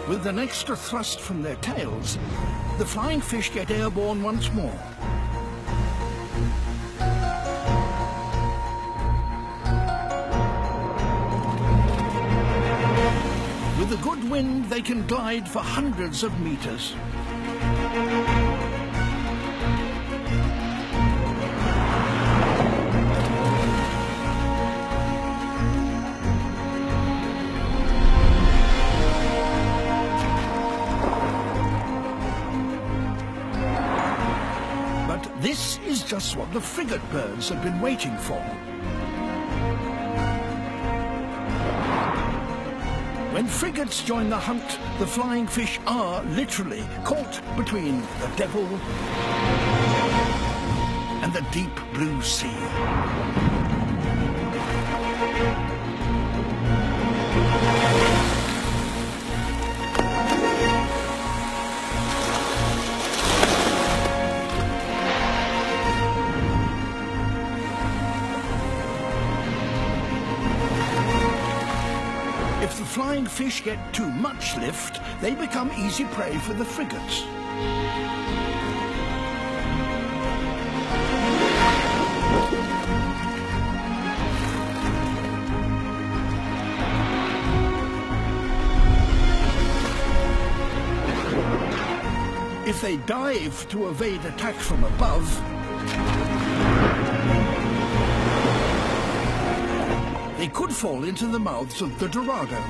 With an extra thrust from their tails, the flying fish get airborne once more. With a good wind, they can glide for hundreds of meters. This is just what the frigate birds have been waiting for. When frigates join the hunt, the flying fish are literally caught between the devil and the deep blue sea. If the flying fish get too much lift, they become easy prey for the frigates. If they dive to evade attack from above, they could fall into the mouths of the Dorado.